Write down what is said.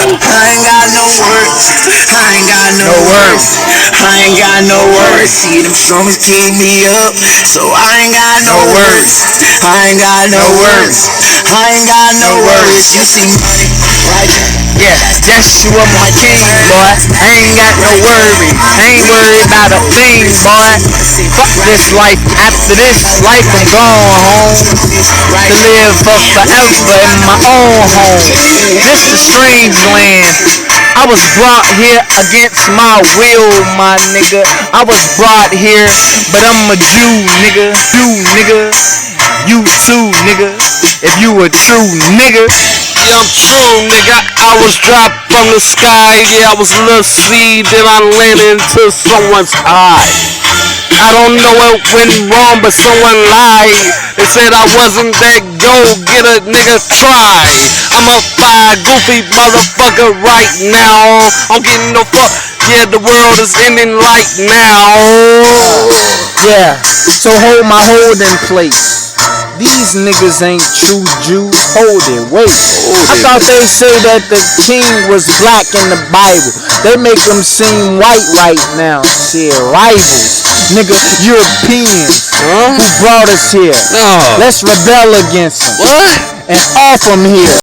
I ain't got no words. I ain't got no words. I ain't got no words. See them strums keep me up, so I ain't got no words. I ain't got no words. I ain't got no words. You see money, right? Yeah, Joshua my king, boy. I ain't got no worries. I ain't worried about a thing, boy. Fuck this life. After this life, I'm going home to live for forever in my own home. This the strange land. I was brought here against my will, my nigga. I was brought here, but I'm a Jew, nigga. You, nigga. You too, nigga. If you a true nigga. Yeah, I'm true, nigga. I was dropped from the sky. Yeah, I was a little seed, then I landed into someone's eye. I don't know what went wrong, but someone lied. They said I wasn't that go-getter, nigga, try. I'm a fire, goofy motherfucker right now. I'm getting no fuck. Yeah, the world is ending right now. Yeah, so hold my holding place. These niggas ain't true Jews. Hold it, wait. I thought they say that the king was black in the Bible. They make him seem white right now. Shit, rivals. Nigga, Europeans who brought us here. No. Let's rebel against them. What? And off them here.